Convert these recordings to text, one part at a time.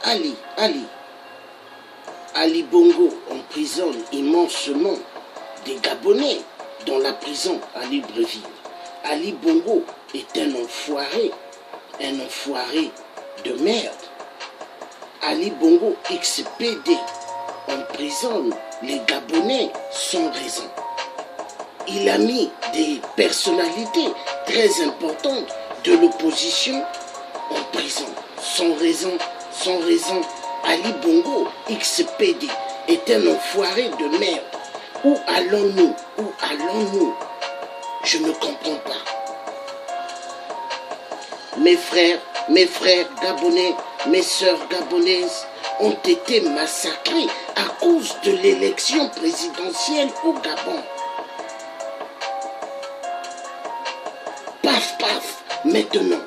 Ali Bongo emprisonne immensément des Gabonais dans la prison à Libreville. Ali Bongo est un enfoiré de merde. Ali Bongo ex-PD emprisonne les Gabonais sans raison. Il a mis des personnalités très importantes de l'opposition en prison sans raison. Ali Bongo ex-PD est un enfoiré de merde. Où allons-nous? Je ne comprends pas. Mes frères gabonais, mes sœurs gabonaises ont été massacrés à cause de l'élection présidentielle au Gabon. Paf, maintenant,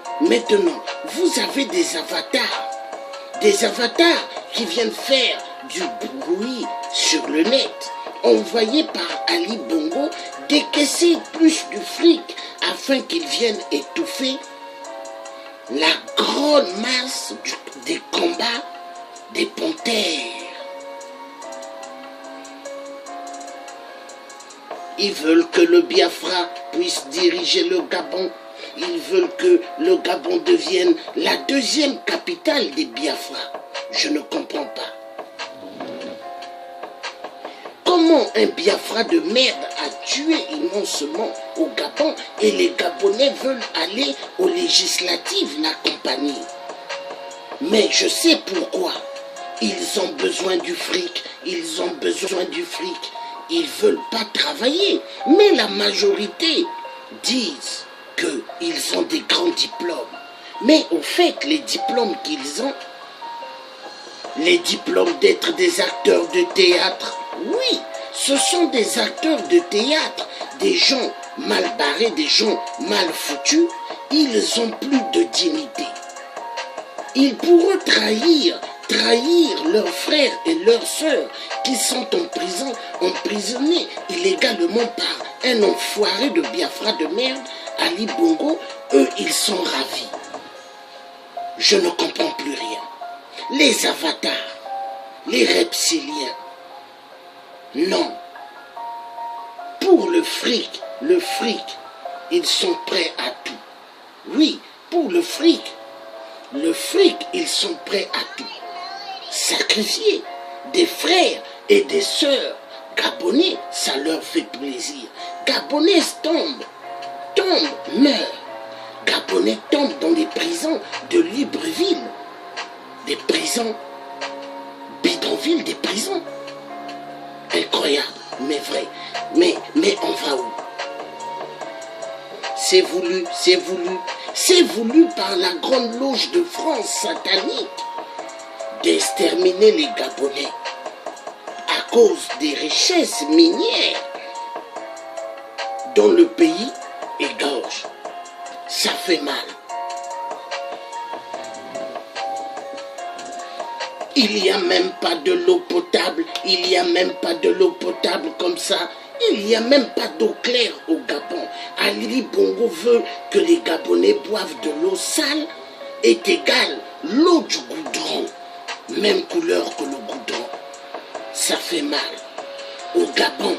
vous avez des avatars qui viennent faire du bruit sur le net, envoyés par Ali Bongo, décaisser plus de fric afin qu'ils viennent étouffer la grande masse des combats des panthères. Ils veulent que le Biafra puisse diriger le Gabon. Ils veulent que le Gabon devienne la deuxième capitale des Biafra. Je ne comprends pas. Comment un Biafra de merde a tué immensement au Gabon et les Gabonais veulent aller aux législatives l'accompagner? Mais je sais pourquoi. Ils ont besoin du fric. Ils veulent pas travailler. Mais la majorité disent qu'ils ont des grands diplômes. Mais au fait, les diplômes qu'ils ont, les diplômes d'être des acteurs de théâtre, oui, ce sont des acteurs de théâtre, des gens mal barrés, des gens mal foutus, ils ont plus de dignité. Ils pourront trahir leurs frères et leurs sœurs qui sont en prison, emprisonnés illégalement par un enfoiré de Biafra de merde, Ali Bongo. Eux, ils sont ravis. Je ne comprends plus rien. Les avatars, les reptiliens, non. Pour le fric, ils sont prêts à tout. Oui, pour le fric, ils sont prêts à tout. Sacrifier des frères et des sœurs gabonais, ça leur fait plaisir. Gabonais meurent. Gabonais tombent dans des prisons de Libreville. Des prisons bidonvilles, des prisons. Incroyable, mais vrai. Mais on va où? C'est voulu par la grande loge de France satanique d'exterminer les Gabonais à cause des richesses minières dont le pays égorge. Ça fait mal. Il n'y a même pas de l'eau potable, comme ça. Il n'y a même pas d'eau claire au Gabon. Ali Bongo veut que les Gabonais boivent de l'eau sale est égale l'eau du goudron. Même couleur que le goudron. Ça fait mal. Au Gabon,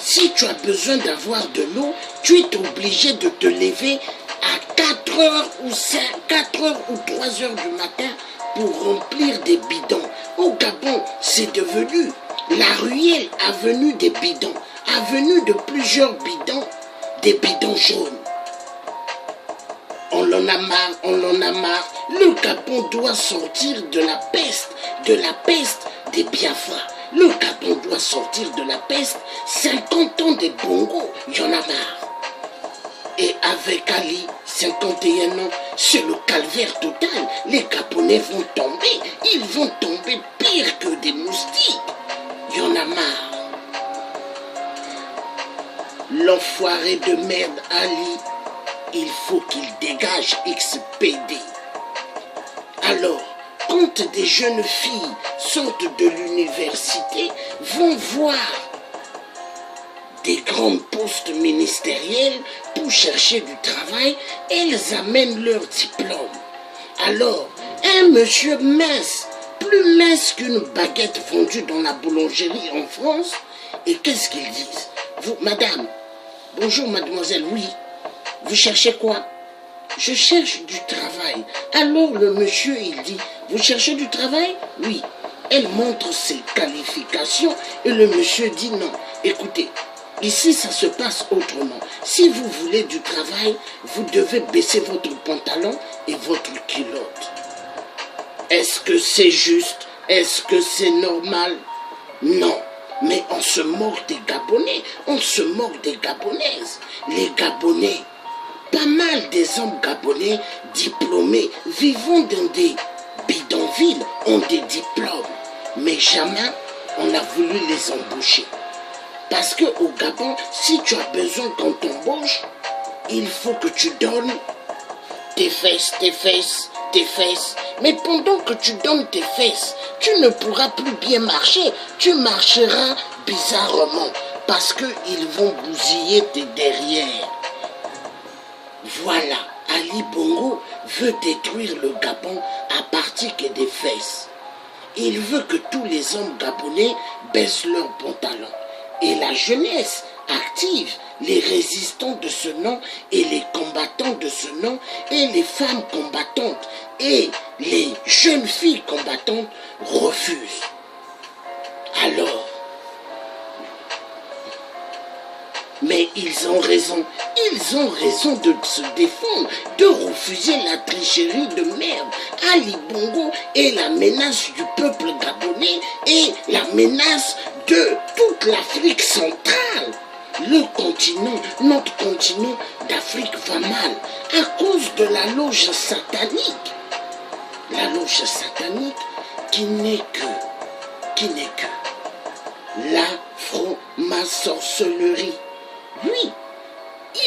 si tu as besoin d'avoir de l'eau, tu es obligé de te lever à 4h ou 3h du matin pour remplir des bidons. Au Gabon, c'est devenu la ruelle avenue des bidons, avenue de plusieurs bidons, des bidons jaunes. On en a marre. Le Gabon doit sortir de la peste des Biafra. Le Gabon doit sortir de la peste. 50 ans des Bongo, il y en a marre. Et avec Ali, 51 ans, c'est le calvaire total. Les Gabonais vont tomber. Ils vont tomber pire que des moustiques. Il y en a marre. L'enfoiré de merde Ali, il faut qu'il dégage XPD. Alors, quand des jeunes filles sortent de l'université, vont voir des grands postes ministériels pour chercher du travail, elles amènent leur diplôme. Alors, un monsieur mince plus minces qu'une baguette vendue dans la boulangerie en France. Et qu'est-ce qu'ils disent? Vous, madame, bonjour mademoiselle, oui. Vous cherchez quoi? Je cherche du travail. Alors le monsieur, il dit, vous cherchez du travail? Oui. Elle montre ses qualifications et le monsieur dit non. Écoutez, ici ça se passe autrement. Si vous voulez du travail, vous devez baisser votre pantalon et votre culotte. Est-ce que c'est juste? Est-ce que c'est normal? Non. Mais on se moque des Gabonais, on se moque des Gabonaises. Les Gabonais, pas mal des hommes gabonais diplômés vivant dans des bidonvilles ont des diplômes. Mais jamais on a voulu les embaucher. Parce qu'au Gabon, si tu as besoin qu'on t'embauche, il faut que tu donnes tes fesses, tes fesses, tes fesses. Mais pendant que tu donnes tes fesses, tu ne pourras plus bien marcher. Tu marcheras bizarrement parce qu'ils vont bousiller tes derrières. Voilà, Ali Bongo veut détruire le Gabon à partir que des fesses. Il veut que tous les hommes gabonais baissent leurs pantalons. Et la jeunesse active, les résistants de ce nom et les combattants de ce nom et les femmes combattantes et les jeunes filles combattantes refusent. Alors, mais ils ont raison de se défendre, de refuser la tricherie de merde. Ali Bongo est la menace du peuple gabonais et la menace de toute l'Afrique centrale. Le continent, notre continent d'Afrique va mal à cause de la loge satanique. La loge satanique qui n'est que la franc-maçonnerie. Oui,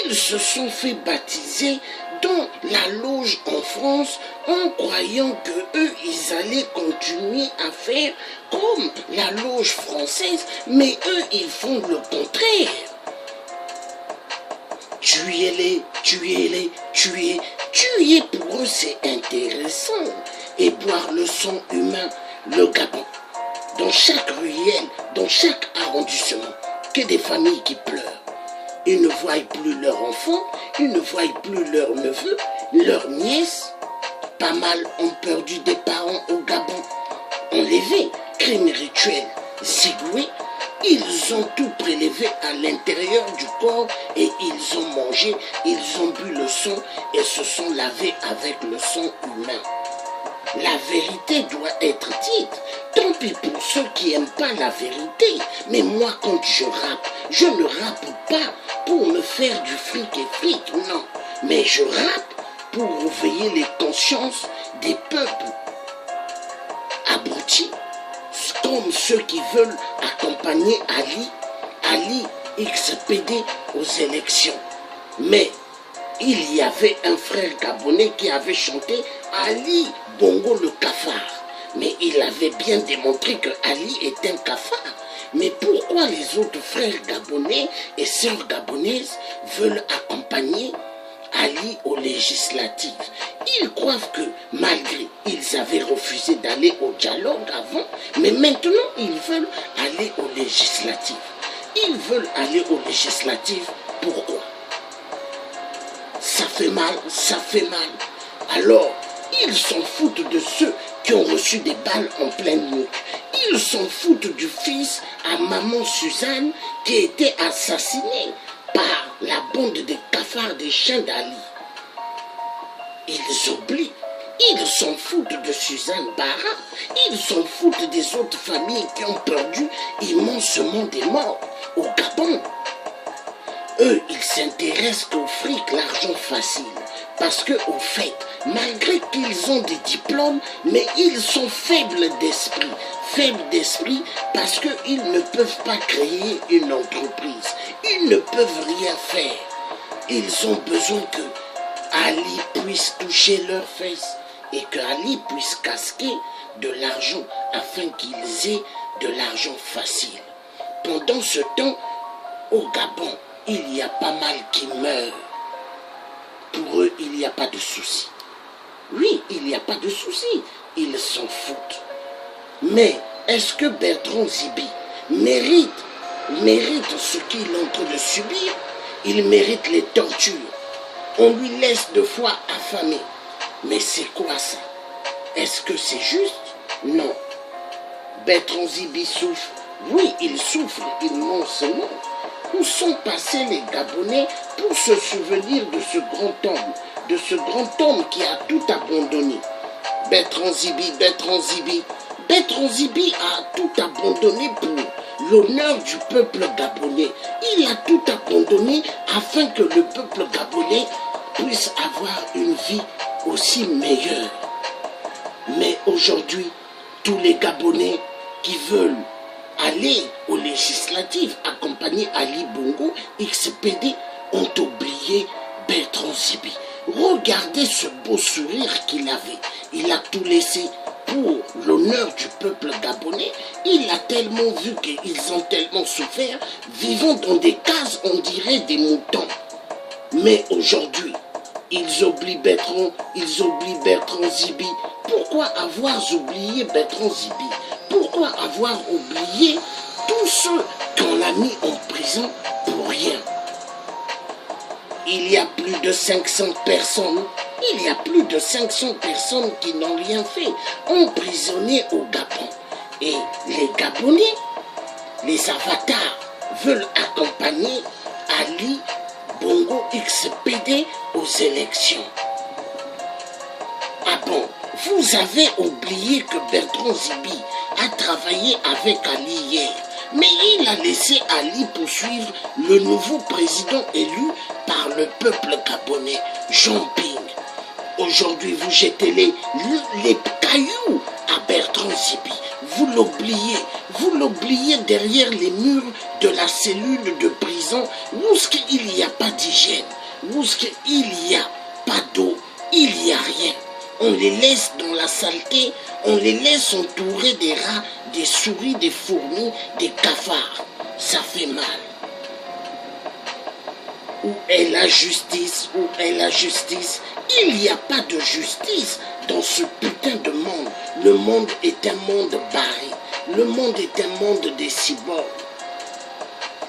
ils se sont fait baptiser dans la loge en France en croyant que eux ils allaient continuer à faire comme la loge française, mais eux ils font le contraire. Tuez-les, tuez-les, tuer pour eux c'est intéressant. Et boire le sang humain, le Gabon, dans chaque ruelle, dans chaque arrondissement, que des familles qui pleurent. Ils ne voient plus leurs enfants, ils ne voient plus leurs neveux, leurs nièces. Pas mal ont perdu des parents au Gabon. Enlevés, crimes rituels, zigoués, ils ont tout prélevé à l'intérieur du corps et ils ont mangé, ils ont bu le sang et se sont lavés avec le sang humain. La vérité doit être dite. Tant pis pour ceux qui n'aiment pas la vérité. Mais moi, quand je ne rappe pas pour me faire du fric et fric, non. Mais je rappe pour réveiller les consciences des peuples abrutis, comme ceux qui veulent accompagner Ali XPD aux élections. Mais il y avait un frère gabonais qui avait chanté Ali Bongo le cafard. Mais il avait bien démontré que Ali est un cafard. Mais pourquoi les autres frères gabonais et sœurs gabonaises veulent accompagner Ali aux législatives? Ils croient que malgré ils avaient refusé d'aller au dialogue avant, mais maintenant ils veulent aller aux législatives. Ils veulent aller aux législatives. Pourquoi? Ça fait mal, ça fait mal. Alors, ils s'en foutent de ceux qui ont reçu des balles en pleine nuque. Ils s'en foutent du fils à maman Suzanne qui a été assassiné par la bande des cafards des chiens d'Ali. Ils oublient. Ils s'en foutent de Suzanne Bara. Ils s'en foutent des autres familles qui ont perdu immensement des morts au Gabon. Eux, ils s'intéressent qu'au fric, l'argent facile. Parce que, au fait, malgré qu'ils ont des diplômes, mais ils sont faibles d'esprit. Faibles d'esprit parce qu'ils ne peuvent pas créer une entreprise. Ils ne peuvent rien faire. Ils ont besoin que Ali puisse toucher leurs fesses et que Ali puisse casquer de l'argent afin qu'ils aient de l'argent facile. Pendant ce temps, au Gabon, il y a pas mal qui meurent. Pour eux, il n'y a pas de souci. Oui, il n'y a pas de souci. Ils s'en foutent. Mais est-ce que Bertrand Zibi mérite ce qu'il est en train de subir? Il mérite les tortures. On lui laisse 2 fois affamé. Mais c'est quoi ça? Est-ce que c'est juste? Non. Bertrand Zibi souffre. Oui, il souffre immensément. Où sont passés les Gabonais pour se souvenir de ce grand homme qui a tout abandonné? Bertrand Zibi a tout abandonné pour l'honneur du peuple gabonais. Il a tout abandonné afin que le peuple gabonais puisse avoir une vie aussi meilleure. Mais aujourd'hui, tous les Gabonais qui veulent aller aux législatives accompagner Ali Bongo XPD ont oublié Bertrand Zibi. Regardez ce beau sourire qu'il avait. Il a tout laissé pour l'honneur du peuple gabonais. Il a tellement vu qu'ils ont tellement souffert, vivant dans des cases, on dirait des moutons. Mais aujourd'hui, ils oublient Bertrand Zibi. Pourquoi avoir oublié Bertrand Zibi? Pourquoi avoir oublié tous ceux qu'on a mis en prison pour rien? Il y a plus de 500 personnes, qui n'ont rien fait, emprisonnés au Gabon. Et les Gabonais, les avatars, veulent accompagner Ali Bongo XPD aux élections. Ah bon, vous avez oublié que Bertrand Zibi a travaillé avec Ali hier, mais il a laissé Ali poursuivre le nouveau président élu par le peuple gabonais, Jean Ping. Aujourd'hui, vous jetez les cailloux à Bertrand Zibi. Vous l'oubliez derrière les murs de la cellule de prison où il n'y a pas d'hygiène, où il n'y a pas d'eau, il n'y a rien. On les laisse dans la saleté, on les laisse entourer des rats, des souris, des fourmis, des cafards. Ça fait mal. Où est la justice? Où est la justice? Il n'y a pas de justice dans ce putain de monde. Le monde est un monde barré. Le monde est un monde des cyborgs.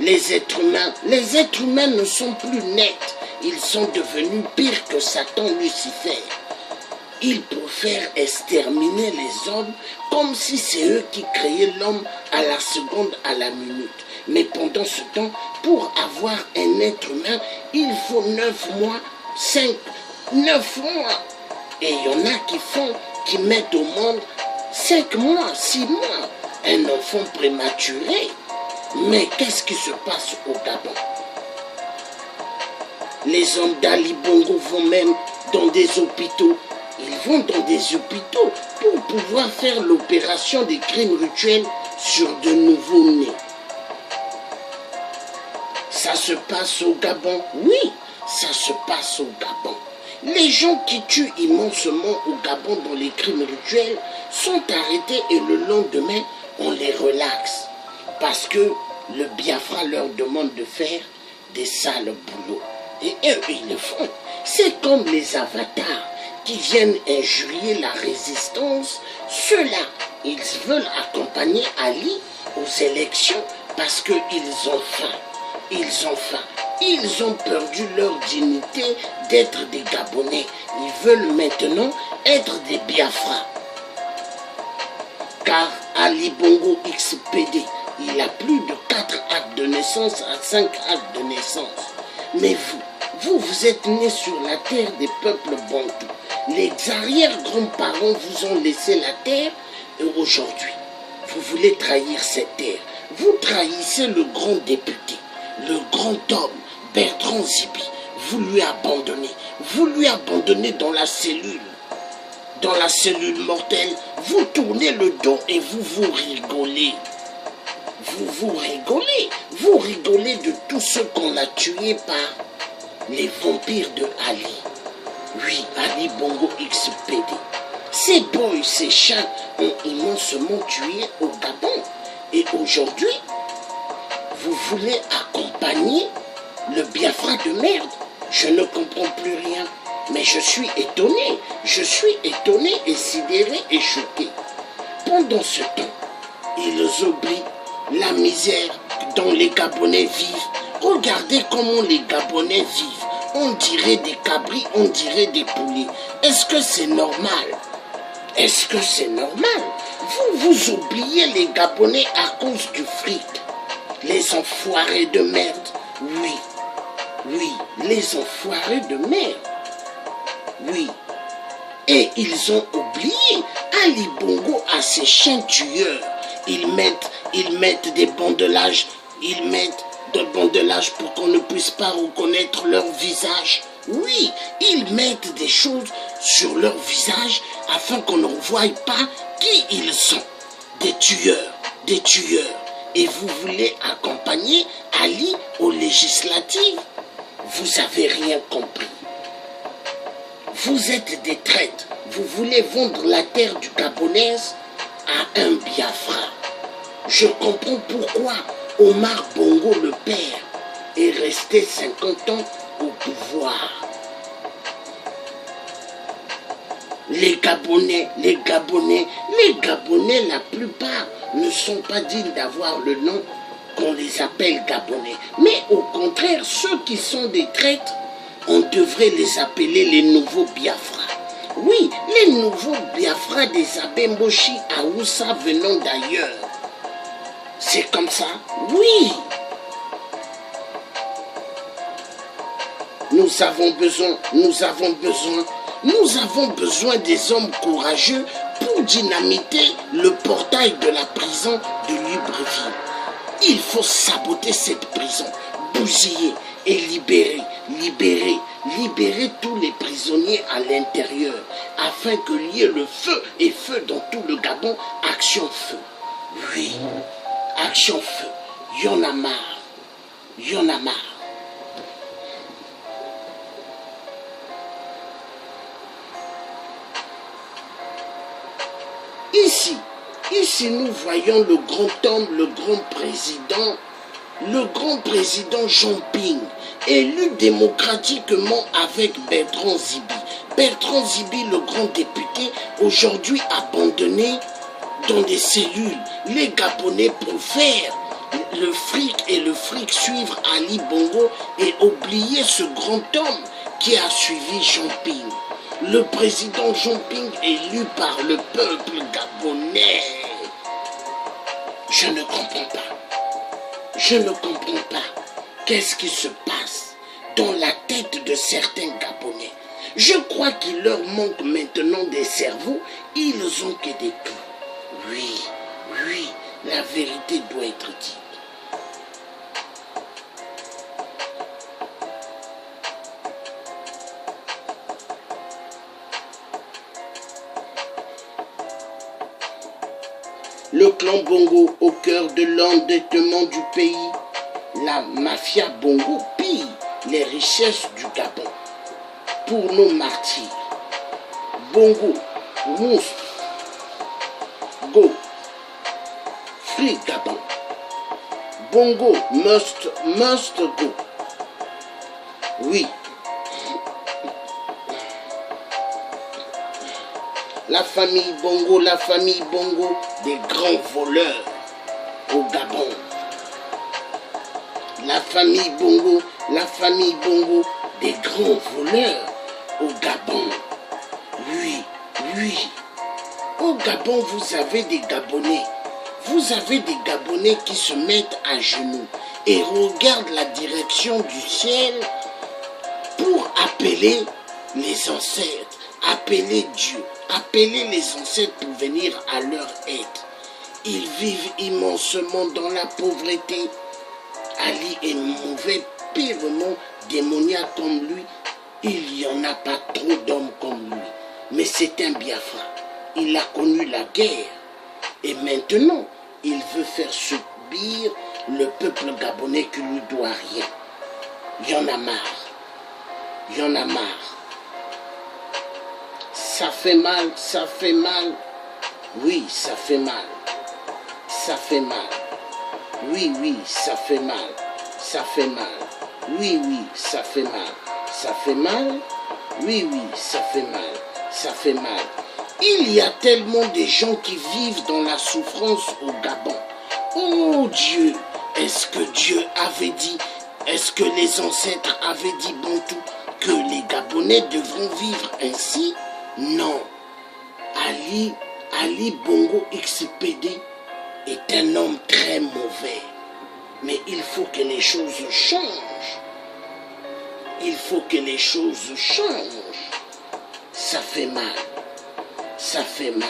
Les êtres humains ne sont plus nets. Ils sont devenus pires que Satan Lucifer. Ils préfèrent exterminer les hommes comme si c'est eux qui créaient l'homme à la seconde, à la minute. Mais pendant ce temps, pour avoir un être humain, il faut 9 mois, 9 mois. Et il y en a qui mettent au monde 5 mois, 6 mois, un enfant prématuré. Mais qu'est-ce qui se passe au Gabon? Les hommes d'Ali Bongo vont même dans des hôpitaux. Ils vont dans des hôpitaux pour pouvoir faire l'opération des crimes rituels sur de nouveaux-nés. Ça se passe au Gabon? Oui, ça se passe au Gabon. Les gens qui tuent immensement au Gabon dans les crimes rituels sont arrêtés et le lendemain, on les relaxe. Parce que le Biafra leur demande de faire des sales boulots. Et eux, ils le font. C'est comme les avatars qui viennent injurier la résistance. Ceux-là, ils veulent accompagner Ali aux élections parce qu'ils ont faim. Ils ont perdu leur dignité d'être des Gabonais. Ils veulent maintenant être des Biafra. Car Ali Bongo XPD, il a plus de 4 actes de naissance à 5 actes de naissance. Mais vous êtes nés sur la terre des peuples bantous. Les arrière-grands-parents vous ont laissé la terre et aujourd'hui, vous voulez trahir cette terre. Vous trahissez le grand député, le grand homme, Bertrand Zibi. Vous lui abandonnez dans la cellule mortelle. Vous tournez le dos et vous rigolez. Vous rigolez de tous ceux qu'on a tués par les vampires de Ali. Oui, Ali Bongo XPD. Ces boys, ces chats ont immensement tué au Gabon. Et aujourd'hui, vous voulez accompagner le Biafra de merde. Je ne comprends plus rien. Mais je suis étonné et sidéré et choqué. Pendant ce temps, Ils oublient la misère dont les Gabonais vivent. Regardez comment les Gabonais vivent. On dirait des cabris, on dirait des poulets. Est-ce que c'est normal? Est-ce que c'est normal? Vous oubliez les Gabonais à cause du fric. Les enfoirés de merde. Oui, oui, les enfoirés de merde. Oui. Et ils ont oublié Ali Bongo à ses chiens tueurs. Ils mettent des bandelages. Ils mettent des bandelages pour qu'on ne puisse pas reconnaître leur visage. Oui, ils mettent des choses sur leur visage afin qu'on ne voie pas qui ils sont. Des tueurs, des tueurs. Et vous voulez accompagner Ali aux législatives? Vous n'avez rien compris. Vous êtes des traîtres. Vous voulez vendre la terre du Gabonaise à un Biafra. Je comprends pourquoi Omar Bongo le père est resté 50 ans au pouvoir. Les Gabonais, la plupart ne sont pas dignes d'avoir le nom qu'on les appelle Gabonais. Mais au contraire, ceux qui sont des traîtres, on devrait les appeler les nouveaux Biafra. Oui, les nouveaux Biafra des Abemboshi à Oussa venant d'ailleurs. C'est comme ça? Oui. Nous avons besoin des hommes courageux pour dynamiter le portail de la prison de Libreville. Il faut saboter cette prison, bousiller et libérer tous les prisonniers à l'intérieur afin qu'il y ait le feu et feu dans tout le Gabon. Action feu. Oui, action feu. Y'en a marre. Y'en a marre. Ici nous voyons le grand homme, le grand président Jean Ping, élu démocratiquement avec Bertrand Zibi. Bertrand Zibi, le grand député, aujourd'hui abandonné dans des cellules. Les Gabonais préfèrent le fric et le fric suivre Ali Bongo et oublier ce grand homme qui a suivi Jean Ping. Le président Jean Ping élu par le peuple gabonais. Je ne comprends pas. Je ne comprends pas. Qu'est-ce qui se passe dans la tête de certains Gabonais? Je crois qu'il leur manque maintenant des cerveaux. Ils ont que des clous. Oui, la vérité doit être dite. Le clan Bongo au cœur de l'endettement du pays. La mafia Bongo pille les richesses du Gabon. Pour nos martyrs. Bongo, must, go. Free Gabon. Bongo must go. Oui. La famille Bongo, des grands voleurs au Gabon. La famille Bongo, des grands voleurs au Gabon. Oui. Au Gabon, vous avez des Gabonais. Vous avez des Gabonais qui se mettent à genoux et regardent la direction du ciel pour appeler les ancêtres, appeler Dieu. Appeler les ancêtres pour venir à leur aide. Ils vivent immensement dans la pauvreté. Ali est mauvais, purement démoniaque comme lui. Il n'y en a pas trop d'hommes comme lui. Mais c'est un Biafra. Il a connu la guerre. Et maintenant, il veut faire subir le peuple gabonais qui lui doit rien. Il y en a marre. Ça fait mal. Oui, ça fait mal. Oui, ça fait mal. Oui, ça fait mal. Oui, ça fait mal. Il y a tellement de gens qui vivent dans la souffrance au Gabon. Oh Dieu, est-ce que Dieu avait dit, est-ce que les ancêtres avaient dit Bantou que les Gabonais devront vivre ainsi? Non. Ali Bongo XPD est un homme très mauvais. Mais il faut que les choses changent. Il faut que les choses changent. Ça fait mal. Ça fait mal.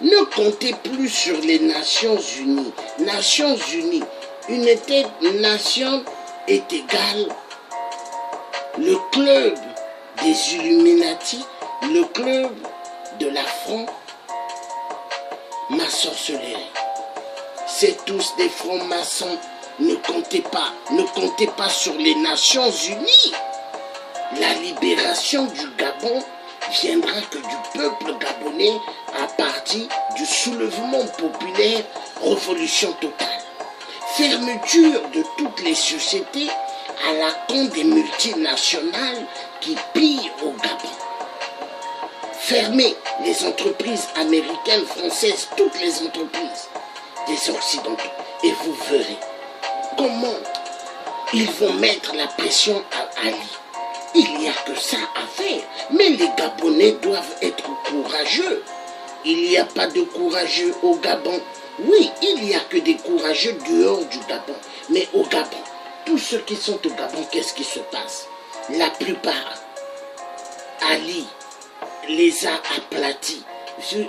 Ne comptez plus sur les Nations Unies. Nations Unies, une telle nation est égale. Le club des Illuminati, le club de la franc-maçonnerie. C'est tous des francs-maçons. Ne comptez pas sur les Nations Unies. La libération du Gabon viendra que du peuple gabonais à partir du soulèvement populaire, révolution totale. Fermeture de toutes les sociétés à la compte des multinationales qui pillent au Gabon. Fermez les entreprises américaines, françaises, toutes les entreprises des Occidentaux et vous verrez comment ils vont mettre la pression à Ali. Il n'y a que ça à faire. Mais les Gabonais doivent être courageux. Il n'y a pas de courageux au Gabon. Oui, il n'y a que des courageux dehors du Gabon. Mais au Gabon, tous ceux qui sont au Gabon, qu'est-ce qui se passe? La plupart, Ali les a aplatis. Vu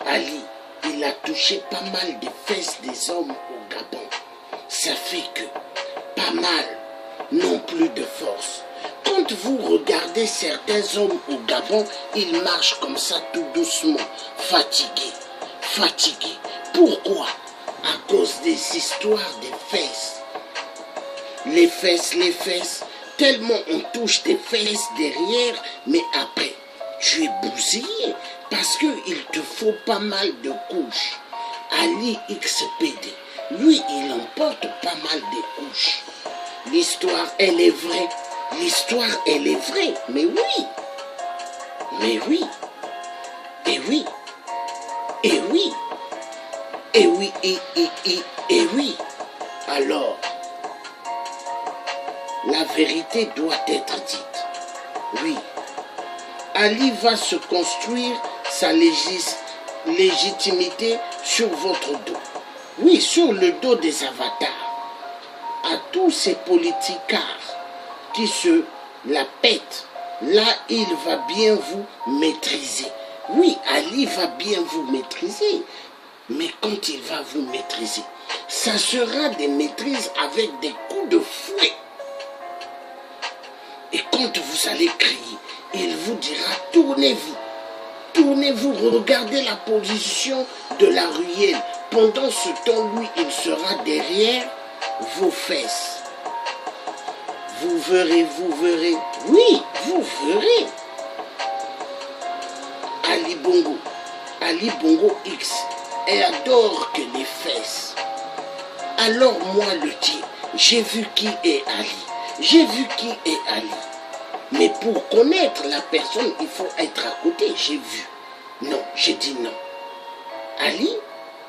Ali, il a touché pas mal des fesses des hommes au Gabon. Ça fait que pas mal n'ont plus de force. Quand vous regardez certains hommes au Gabon, ils marchent comme ça tout doucement, fatigués. Pourquoi? À cause des histoires des fesses. Les fesses, tellement on touche tes fesses derrière, mais après, tu es bousillé parce qu'il te faut pas mal de couches. Ali XPD, lui, il emporte pas mal de couches. L'histoire, elle est vraie. Mais oui. Alors, la vérité doit être dite. Oui. Ali va se construire sa légitimité sur votre dos. Oui, sur le dos des avatars. À tous ces politicards qui se la pètent, là, il va bien vous maîtriser. Oui, Ali va bien vous maîtriser. Mais quand il va vous maîtriser, ça sera des maîtrises avec des coups de fouet. Et quand vous allez crier, il vous dira, tournez-vous. Tournez-vous, regardez la position de la ruelle. Pendant ce temps, lui, il sera derrière vos fesses. Vous verrez. Oui, vous verrez. Ali Bongo X, elle adore que les fesses. Alors moi, le dit, j'ai vu qui est Ali. Mais pour connaître la personne, il faut être à côté. J'ai vu. Non, j'ai dit non. Ali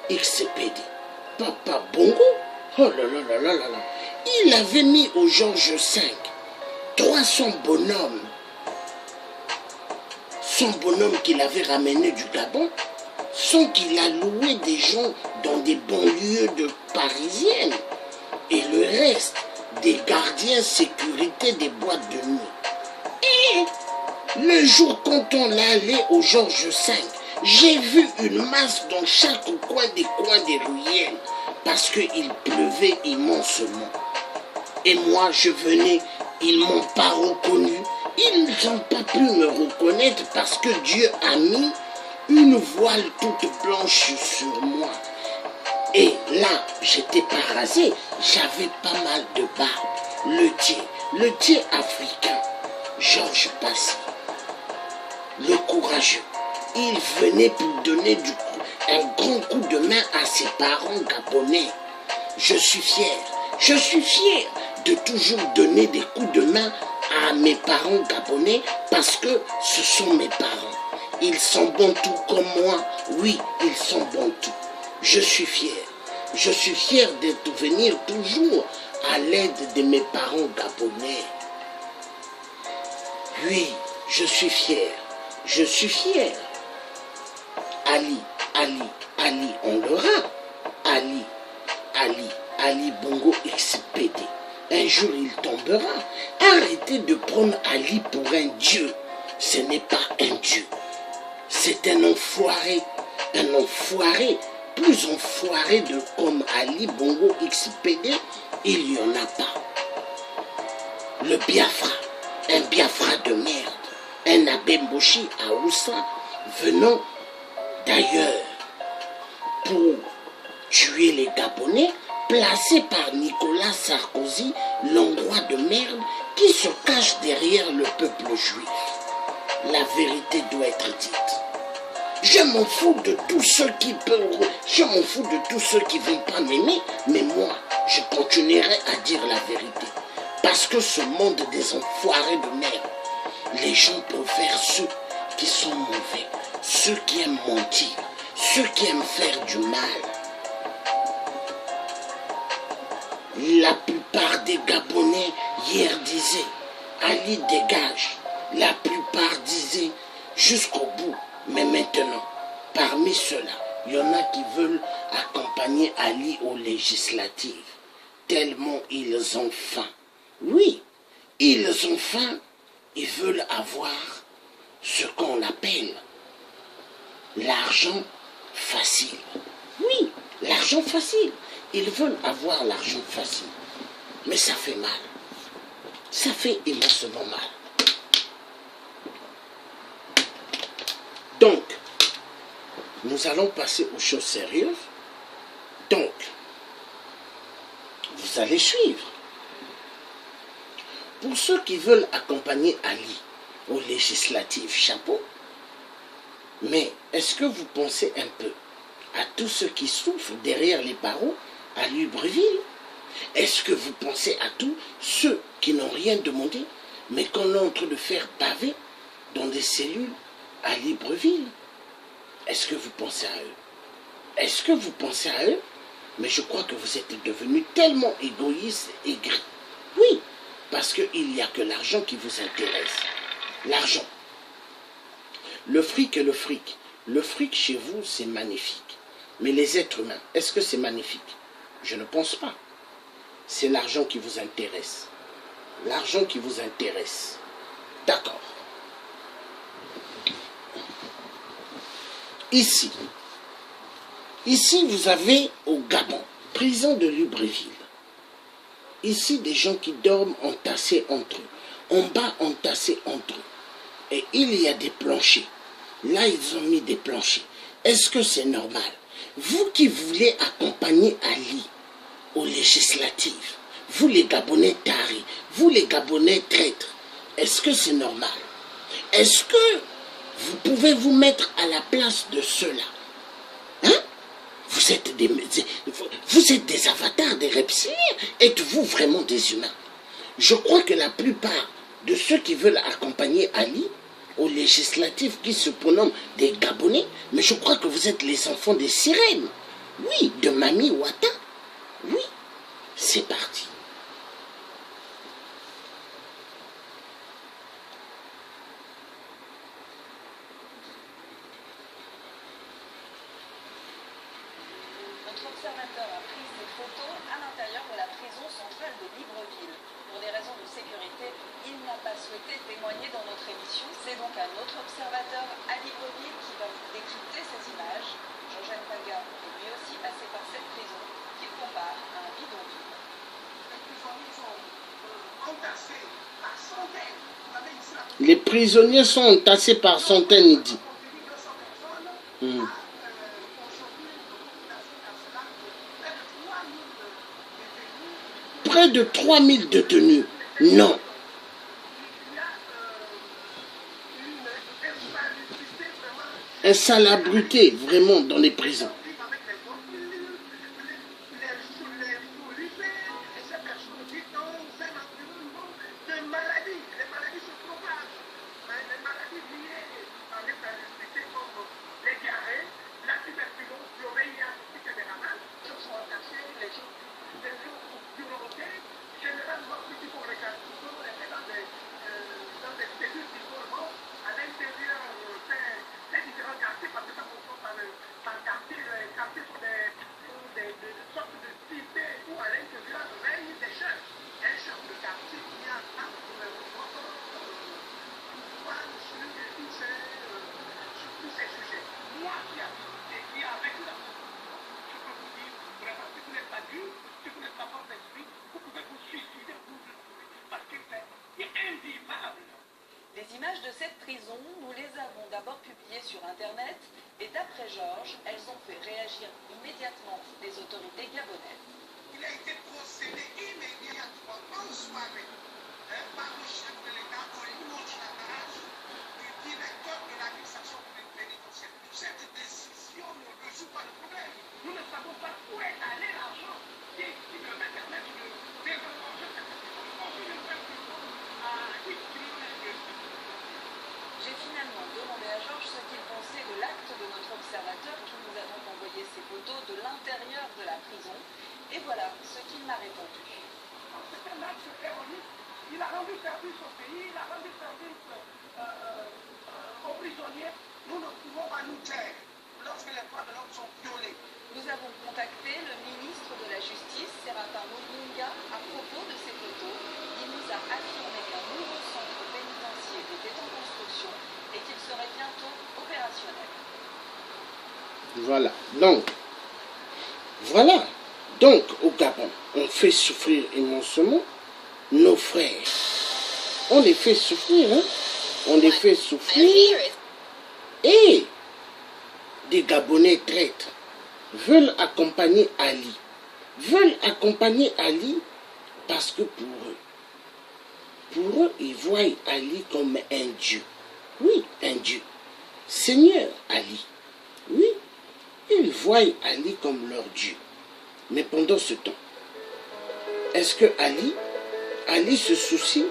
XPD. Papa Bongo. Oh là là. Il avait mis au Georges V 300 bonhommes. Son bonhomme qu'il avait ramené du Gabon, sans qu'il a loué des gens dans des banlieues parisiennes. Et le reste, des gardiens sécurité des boîtes de nuit. Et le jour quand on allait au Georges V, j'ai vu une masse dans chaque coin des ruelles parce qu'il pleuvait immensement. Et moi, je venais, ils ne m'ont pas reconnu. Ils n'ont pas pu me reconnaître parce que Dieu a mis une voile toute blanche sur moi. Et là, j'étais pas rasé, j'avais pas mal de barbe. Le thier africain, Georges Passy, le courageux, il venait pour donner un grand coup de main à ses parents gabonais. Je suis fier de toujours donner des coups de main à mes parents gabonais parce que ce sont mes parents. Ils sont bantous comme moi. Oui, ils sont bantous. Je suis fier. Je suis fier de venir toujours à l'aide de mes parents gabonais. Oui, je suis fier. Je suis fier. Ali, Ali, Ali, on l'aura. Ali, Ali, Ali Bongo XPD. Un jour il tombera. Arrêtez de prendre Ali pour un dieu. Ce n'est pas un dieu. C'est un enfoiré. Un enfoiré. Plus enfoiré de comme Ali Bongo XPD, il n'y en a pas. Le Biafra, un Biafra de merde. Un Abemboshi à Oussa venant d'ailleurs pour tuer les Gabonais, placé par Nicolas Sarkozy, l'endroit de merde qui se cache derrière le peuple juif. La vérité doit être dite. Je m'en fous de tous ceux qui peuvent, je m'en fous de tous ceux qui ne vont pas m'aimer, mais moi, je continuerai à dire la vérité. Parce que ce monde des enfoirés de merde, les gens peuvent faire ceux qui sont mauvais, ceux qui aiment mentir, ceux qui aiment faire du mal. La plupart des Gabonais hier disaient Ali dégage. La plupart disaient jusqu'au bout. Mais maintenant, parmi ceux-là, il y en a qui veulent accompagner Ali aux législatives. Tellement ils ont faim. Oui, ils ont faim. Ils veulent avoir ce qu'on appelle l'argent facile. Oui, l'argent facile. Ils veulent avoir l'argent facile. Mais ça fait mal. Ça fait immensément mal. Donc, nous allons passer aux choses sérieuses. Donc, vous allez suivre. Pour ceux qui veulent accompagner Ali aux législatives, chapeau. Mais est-ce que vous pensez un peu à tous ceux qui souffrent derrière les barreaux à Libreville? Est-ce que vous pensez à tous ceux qui n'ont rien demandé, mais qu'on est en train de faire baver dans des cellules à Libreville? Est-ce que vous pensez à eux? Est-ce que vous pensez à eux? Mais je crois que vous êtes devenus tellement égoïstes et aigris. Oui, parce qu'il n'y a que l'argent qui vous intéresse. L'argent. Le fric est le fric. Le fric chez vous, c'est magnifique. Mais les êtres humains, est-ce que c'est magnifique? Je ne pense pas. C'est l'argent qui vous intéresse. L'argent qui vous intéresse. D'accord. Ici, vous avez au Gabon, prison de Libreville. Ici, des gens qui dorment entassés entre eux. En bas, entassés entre eux. Et il y a des planchers. Là, ils ont mis des planchers. Est-ce que c'est normal? Vous qui voulez accompagner Ali aux législatives, vous les Gabonais taris, vous les Gabonais traîtres, est-ce que c'est normal? Est-ce que vous pouvez vous mettre à la place de ceux-là? Hein? Vous êtes des avatars, des reptiliens. Êtes-vous vraiment des humains? Je crois que la plupart de ceux qui veulent accompagner Ali aux législatives qui se prénomment des Gabonais, mais je crois que vous êtes les enfants des sirènes. Oui, de Mami Ouattara. Oui, c'est parti. Notre observateur a pris ces photos à l'intérieur de la prison centrale de Libreville. Pour des raisons de sécurité, il n'a pas souhaité témoigner dans notre émission. C'est donc un autre observateur à Libreville qui va vous décrypter ces images. Jean-Jacques Paga est lui aussi passé par cette prison qu'il compare à un bidonville. Les prisonniers sont entassés par centaines, il dit. Près de 3000 détenus. Non. Insalubrité, vraiment, dans les prisons. Les images de cette prison, nous les avons d'abord publiées sur Internet et d'après Georges, elles ont fait réagir immédiatement les autorités gabonaises. Il a été procédé immédiatement en soirée par le chef de l'État au niveau du directeur de l'administration pénitentiaire. Cette décision ne résout pas le problème. Nous ne savons pas où est allé l'argent qui devait permettre de développer cette J'ai finalement demandé à Georges ce qu'il pensait de l'acte de notre observateur qui nous avons envoyé ces photos de l'intérieur de la prison. Et voilà ce qu'il m'a répondu. C'est un acte terroriste. Il a rendu service au pays, il a rendu service aux prisonniers. Nous ne pouvons pas nous taire lorsque les droits de l'homme sont violés. Nous avons contacté le ministre de la Justice, Serafin Mulunga, à propos de ces photos. Il nous a affirmé qu'un nouveau centre pénitentiaire était en construction et qu'il serait bientôt opérationnel. Voilà. Donc, au Gabon, on fait souffrir immensément nos frères. On les fait souffrir, hein. On les fait souffrir. Et des Gabonais traîtres veulent accompagner Ali. Parce que pour eux, ils voient Ali comme un dieu. Oui, un dieu. Seigneur Ali. Oui, ils voient Ali comme leur dieu. Mais pendant ce temps, est-ce que Ali se soucie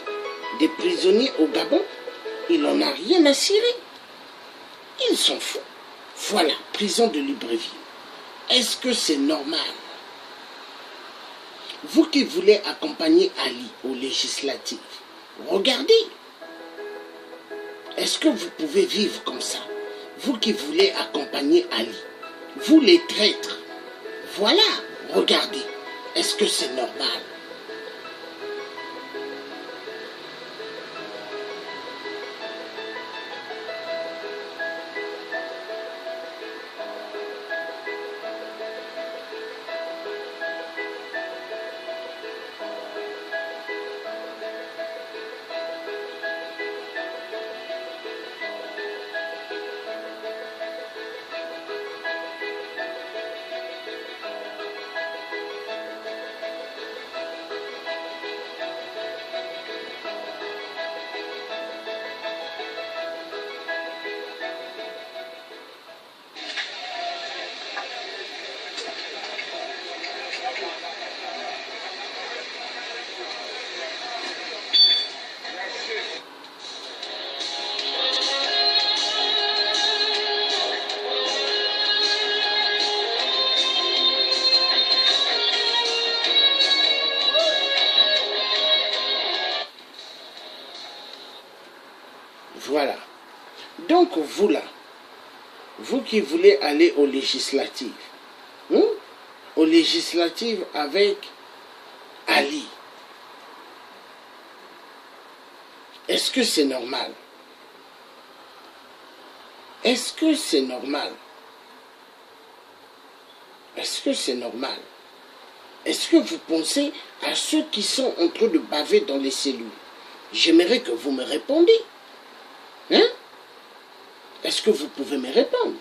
des prisonniers au Gabon? Il n'en a rien à cirer. Il s'en fout. Voilà, prison de Libreville. Est-ce que c'est normal? Vous qui voulez accompagner Ali aux législatives, regardez. Est-ce que vous pouvez vivre comme ça? Vous qui voulez accompagner Ali, vous les traîtres, voilà, regardez. Est-ce que c'est normal? Voilà. Donc vous là, vous qui voulez aller aux législatives, aux législatives avec Ali, est-ce que c'est normal? Est-ce que c'est normal? Est-ce que c'est normal? Est-ce que vous pensez à ceux qui sont en train de baver dans les cellules? J'aimerais que vous me répondiez. Hein? Est-ce que vous pouvez me répondre?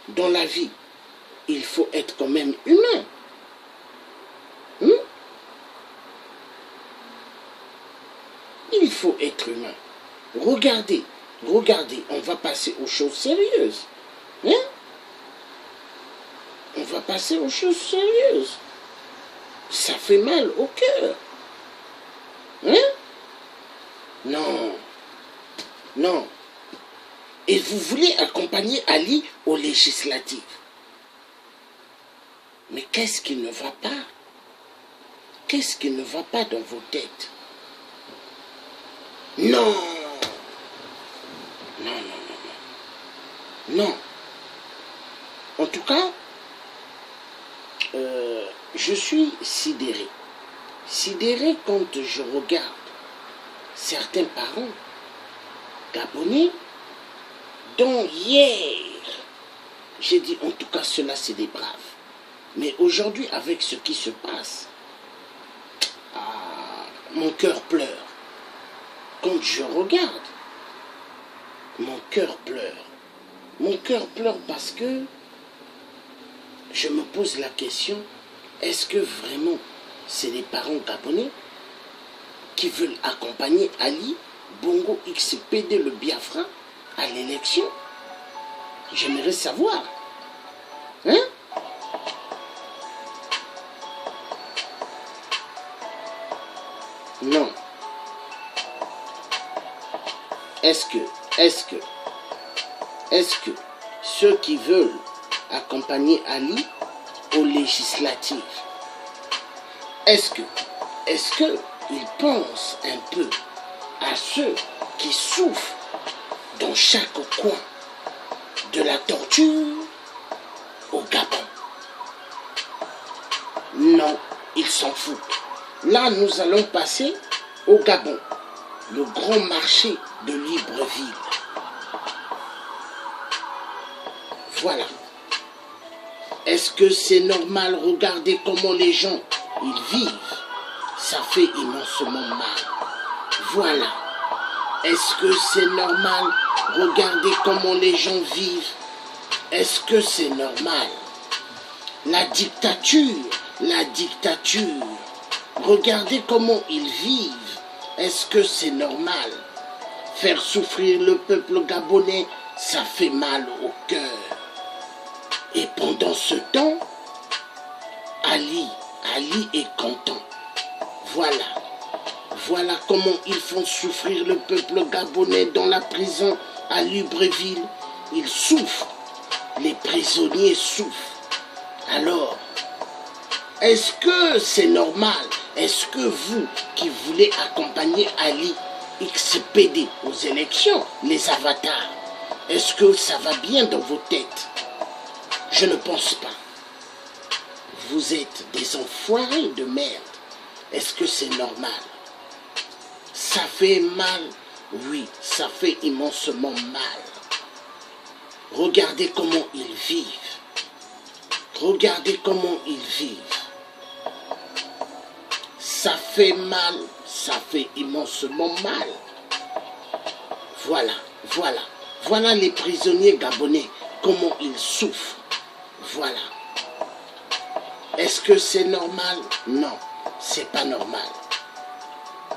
Dans la vie, il faut être quand même humain. Il faut être humain. Regardez, on va passer aux choses sérieuses. On va passer aux choses sérieuses. Ça fait mal au cœur. Non. Non. Et vous voulez accompagner Ali aux législatives. Mais qu'est-ce qui ne va pas? Qu'est-ce qui ne va pas dans vos têtes? Non. Non. En tout cas, je suis sidéré. Sidéré quand je regarde certains parents gabonais dont hier, j'ai dit en tout cas cela c'est des braves. Mais aujourd'hui avec ce qui se passe, mon cœur pleure. Quand je regarde, mon cœur pleure. Mon cœur pleure parce que je me pose la question, est-ce que vraiment c'est les parents gabonais qui veulent accompagner Ali Bongo XPD le Biafra à l'élection? J'aimerais savoir. Hein? Non. Est-ce que ceux qui veulent accompagner Ali aux législatives, est-ce que ils pensent un peu à ceux qui souffrent dans chaque coin de la torture au Gabon? Non, ils s'en foutent. Là, nous allons passer au Gabon, le grand marché de Libreville. Voilà. Est-ce que c'est normal? Regardez comment les gens, ils vivent. Ça fait immensement mal. Voilà. Est-ce que c'est normal? Regardez comment les gens vivent. Est-ce que c'est normal? La dictature. Regardez comment ils vivent. Est-ce que c'est normal? Faire souffrir le peuple gabonais, ça fait mal au cœur. Et pendant ce temps, Ali est content. Voilà comment ils font souffrir le peuple gabonais dans la prison à Libreville. Ils souffrent. Les prisonniers souffrent. Alors, est-ce que c'est normal? Est-ce que vous qui voulez accompagner Ali XPD aux élections, les avatars, est-ce que ça va bien dans vos têtes? Je ne pense pas. Vous êtes des enfoirés de merde. Est-ce que c'est normal? Ça fait mal. Oui, ça fait immensement mal. Regardez comment ils vivent. Regardez comment ils vivent. Ça fait mal. Ça fait immensement mal. Voilà les prisonniers gabonais, comment ils souffrent. Voilà. Est-ce que c'est normal? Non, c'est pas normal.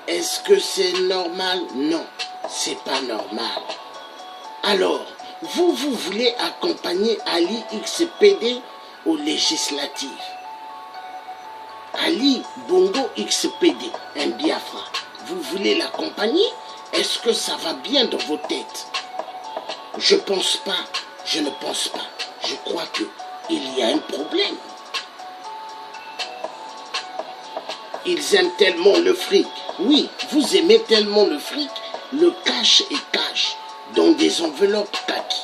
Est-ce que c'est normal? Non, c'est pas normal. Alors, vous voulez accompagner Ali XPD aux législatives. Ali Bongo XPD, un Biafra. Vous voulez l'accompagner? Est-ce que ça va bien dans vos têtes? Je pense pas. Je ne pense pas. Je crois qu'il y a un problème. Ils aiment tellement le fric. Oui, vous aimez tellement le fric, le cash et cash dans des enveloppes kaki.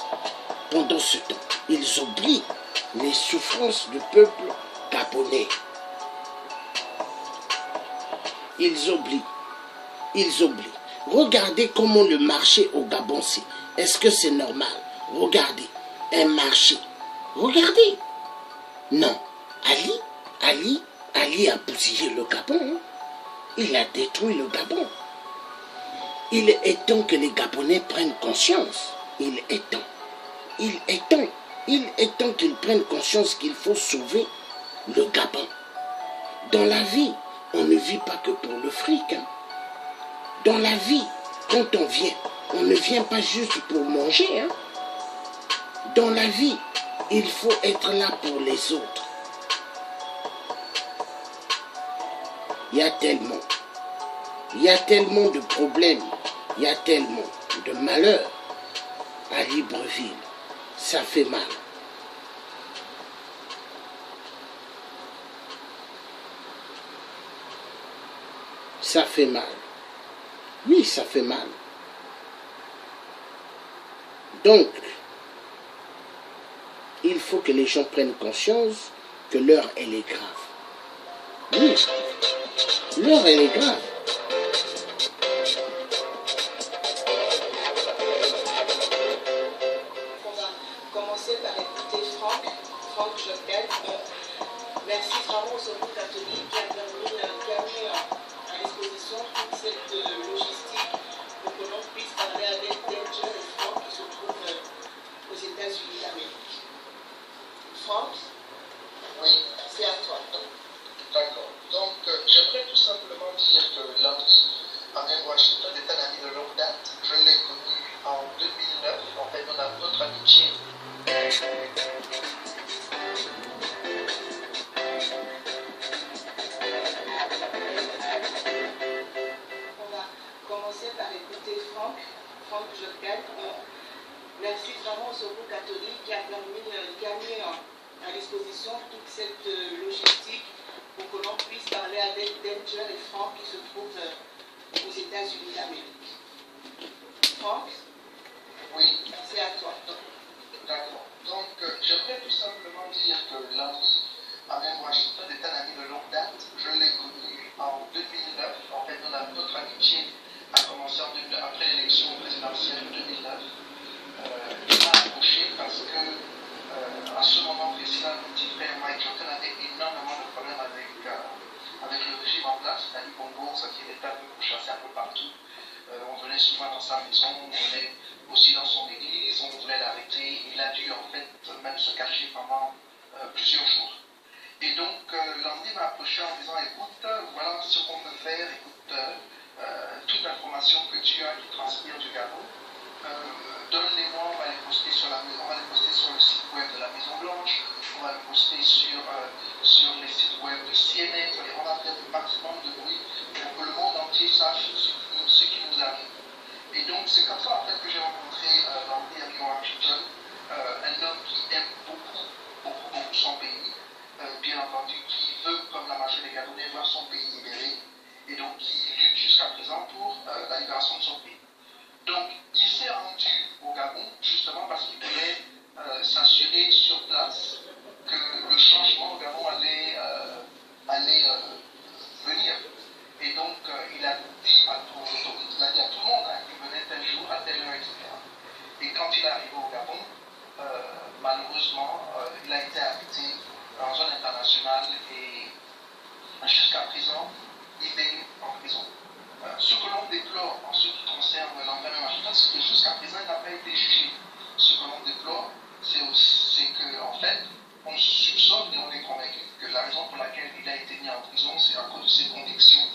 Pendant ce temps, ils oublient les souffrances du peuple gabonais. Ils oublient. Regardez comment le marché au Gabon c'est. Est-ce que c'est normal? Regardez, un marché. Regardez. Non, Ali a bousillé le Gabon. Hein? Il a détruit le Gabon. Il est temps que les Gabonais prennent conscience. Il est temps qu'ils prennent conscience qu'il faut sauver le Gabon. Dans la vie, on ne vit pas que pour le fric. Hein? Dans la vie, quand on ne vient pas juste pour manger. Hein? Dans la vie, il faut être là pour les autres. Il y a tellement de problèmes, il y a tellement de malheurs à Libreville. Ça fait mal. Ça fait mal. Oui, ça fait mal. Donc, il faut que les gens prennent conscience que l'heure, elle est grave. Oui, l'heure, elle est grave. Merci vraiment au Secours catholique qui a mis à disposition toute cette logistique pour que l'on puisse parler avec Danger et Franck qui se trouvent aux États-Unis d'Amérique. Franck, Oui, c'est à toi. d'accord. Donc, j'aimerais tout simplement dire que Lance, avec Washington, est un ami de longue date. Je l'ai connu en 2009. En fait, notre amitié a commencé après l'élection présidentielle de 2009. Il m'a approché parce que, à ce moment précis, mon petit frère Mike Johnson avait énormément de problèmes avec le régime en place, c'est-à-dire Congo, ça qui était un peu pourchassé un peu partout. On venait souvent dans sa maison, on venait aussi dans son église, on voulait l'arrêter. Il a dû en fait même se cacher pendant plusieurs jours. Et donc l'André m'a approché en disant écoute, voilà ce qu'on peut faire, écoute, toute l'information que tu as qui transpire du Gabon, donne-les-moi, on va les poster sur le site web de la Maison Blanche, on va les poster sur les sites web de CNN, on va faire le maximum de bruit pour que le monde entier sache ce qui nous arrive. Et donc c'est comme ça en fait que j'ai rencontré l'André à Washington, un homme qui aime beaucoup son pays, bien entendu, qui veut, comme la majorité des Gabonais, voir son pays libéré, et donc qui lutte jusqu'à présent pour la libération de son pays. Donc il s'est rendu au Gabon justement parce qu'il voulait s'assurer sur place que le changement au Gabon allait venir. Et donc il a dit à tout le monde qu'il venait tel jour, à telle heure, etc. Et quand il est arrivé au Gabon, malheureusement, il a été arrêté en zone internationale et jusqu'à présent, il est en prison. Ce que l'on déplore en ce qui concerne l'enfermé Washington, c'est que jusqu'à présent, il n'a pas été jugé. Ce que l'on déplore, c'est qu'en fait, on soupçonne et on est convaincu que la raison pour laquelle il a été mis en prison, c'est à cause de ses convictions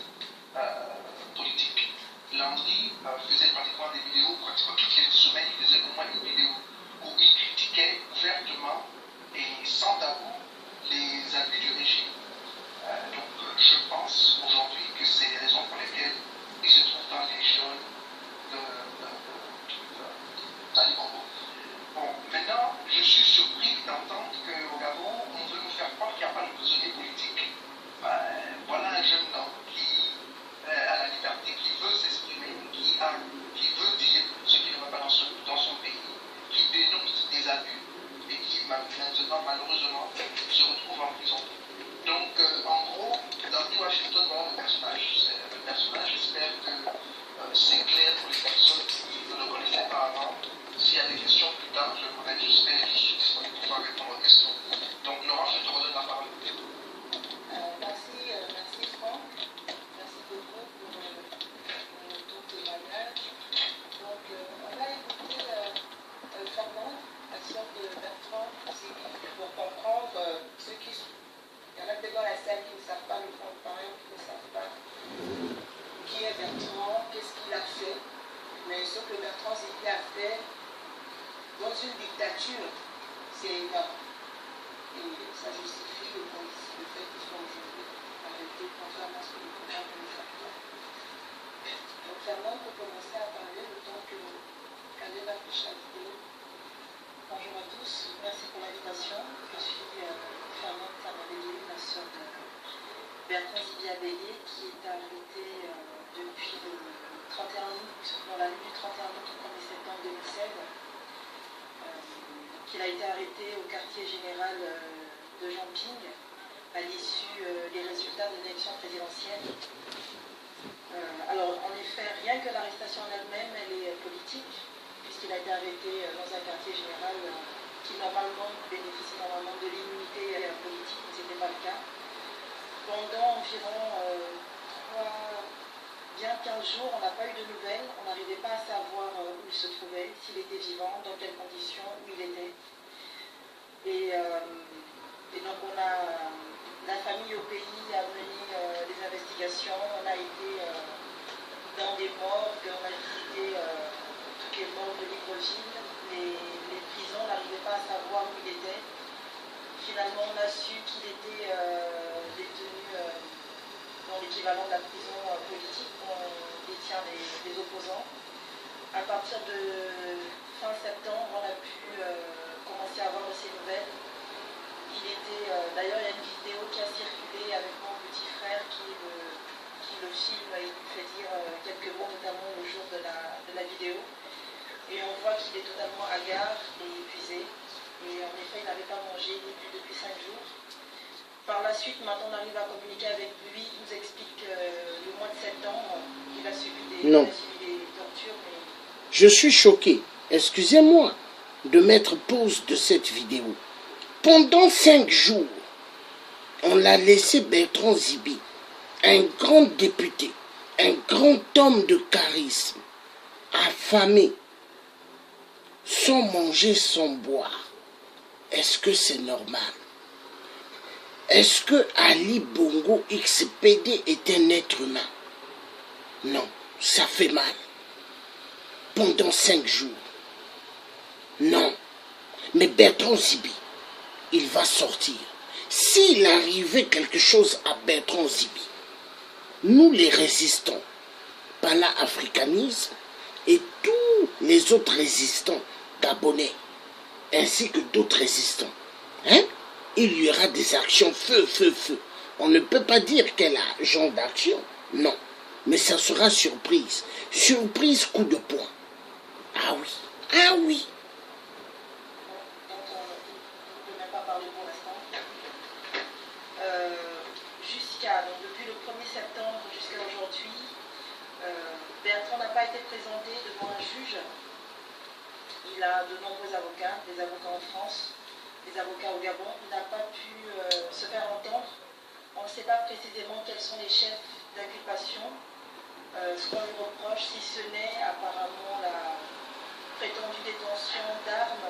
politiques. Landry faisait pratiquement des vidéos, pratiquement toutes les semaines, il faisait au moins une vidéo où il critiquait ouvertement et sans tabou les abus du régime. Donc je pense aujourd'hui que c'est les raisons pour lesquelles il se trouve dans les jaunes d'Ali Bongo. Bon, maintenant, je suis surpris d'entendre qu'au Gabon, on veut nous faire croire qu'il n'y a pas de prisonniers politiques. Voilà un jeune homme qui a la liberté, qui veut s'exprimer, qui veut dire ce qu'il ne veut pas dans son pays, qui dénonce des abus et qui maintenant, malheureusement, se retrouve en prison. Donc, en gros, dans Washington, voilà le personnage. Le personnage, j'espère que c'est clair pour les personnes qui ne le connaissaient pas avant. S'il y a des questions plus tard, je suis disponible pour pouvoir répondre aux questions. Donc, Laurent, je te redonne la parole. Merci Franck. Merci beaucoup pour ton témoignage. Donc, on va écouter Fernand, la sœur de Bertrand, aussi, pour comprendre ce qui se... Il y en a peut-être dans la salle qui ne savent pas le fond parrain, qui ne savent pas qui est Bertrand, qu'est-ce qu'il a fait. Mais ce que Bertrand Zéphié a fait dans une dictature, c'est énorme. Et ça justifie le fait qu'ils soient aujourd'hui arrêtés contrairement à ce que le programme de nous faire faire. Donc Fernand peut commencer à parler le temps que Caleb affiche la vidéo. Bonjour à tous, merci pour l'invitation. Je suis Fernand Tamadeli, la sœur de Bertrand Zibiabélié, qui est arrêté depuis le 31 août, dans la nuit du 31 août au 1er septembre 2016, qu'il a été arrêté au quartier général de Jamping à l'issue des résultats de l'élection présidentielle. Alors, en effet, rien que l'arrestation en elle-même, elle est politique, puisqu'il a été arrêté dans un quartier général qui normalement bénéficie de l'immunité politique, mais ce n'était pas le cas. Pendant environ bien 15 jours, on n'a pas eu de nouvelles, on n'arrivait pas à savoir où il se trouvait, s'il était vivant, dans quelles conditions, où il était. Et donc on a la famille au pays a mené des investigations, on a été dans des morgues, on a visité toutes les morgues de Libreville, les prisons, on n'arrivait pas à savoir où il était. Finalement, on a su qu'il était détenu dans l'équivalent de la prison politique où on détient les opposants. À partir de fin septembre, on a pu commencer à avoir de ses nouvelles. Il était, d'ailleurs, il y a une vidéo qui a circulé avec mon petit frère qui le filme et lui fait dire quelques mots, notamment le jour de la vidéo. Et on voit qu'il est totalement hagard et épuisé. Et en effet, il n'avait pas mangé ni bu depuis 5 jours. Par la suite, maintenant, on arrive à communiquer avec lui. Il nous explique que le mois de septembre, il a subi des tortures. Mais... Je suis choqué. Excusez-moi de mettre pause de cette vidéo. Pendant 5 jours, on l'a laissé Bertrand Zibi, un grand député, un grand homme de charisme, affamé, sans manger, sans boire. Est-ce que c'est normal? Est-ce que Ali Bongo XPD est un être humain? Non, ça fait mal. Pendant 5 jours. Non. Mais Bertrand Zibi, il va sortir. S'il arrivait quelque chose à Bertrand Zibi, nous les résistants, pana-africanisme et tous les autres résistants gabonais, ainsi que d'autres résistants, hein? Il y aura des actions feu. On ne peut pas dire quel genre d'action, non. Mais ça sera surprise. Surprise, coup de poing. Ah oui, ah oui. Donc, on ne peut même pas parler pour l'instant. Depuis le 1er septembre jusqu'à aujourd'hui, Bertrand n'a pas été présenté devant un juge. Il a de nombreux avocats, des avocats en France, des avocats au Gabon. Il n'a pas pu se faire entendre. On ne sait pas précisément quels sont les chefs d'inculpation, ce qu'on lui reproche, si ce n'est apparemment la prétendue détention d'armes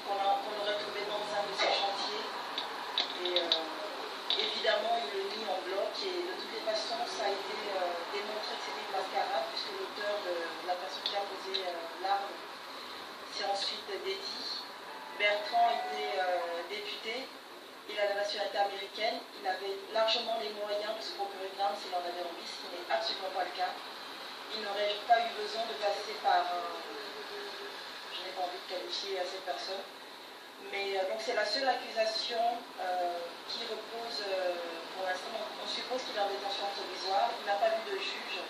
qu'on aurait trouvé dans un de ses chantiers. Et évidemment, il le nie en bloc. Et de toutes les façons, ça a été démontré que c'était une mascarade, puisque l'auteur de la personne qui a posé l'arme s'est ensuite dédié. Bertrand était député. Il a la nationalité américaine. Il avait largement les moyens de se procurer une arme s'il en avait envie, ce qui n'est absolument pas le cas. Il n'aurait pas eu besoin de passer par je n'ai pas envie de qualifier cette personne. Mais donc c'est la seule accusation qui repose pour l'instant. On suppose qu'il est en détention provisoire. Il n'a pas vu de juge.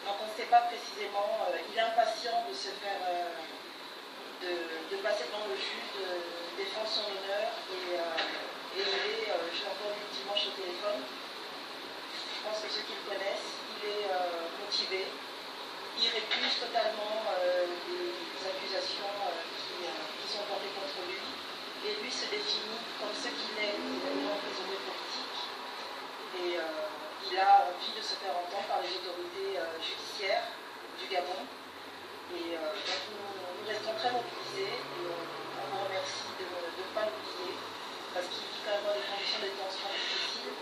Donc on ne sait pas précisément. Il est impatient de se faire de passer devant le juge, de défendre son honneur et je l'ai entendu dimanche au téléphone. Je pense que ceux qui le connaissent, il est motivé. Il récuse totalement les accusations qui sont portées contre lui. Et lui se définit comme ce qu'il est, un prisonnier politique. Et il a envie de se faire entendre par les autorités judiciaires du Gabon. Et donc nous restons très mobilisés et on vous remercie de ne pas l'oublier parce qu'il vit quand même dans des conditions de détention difficiles.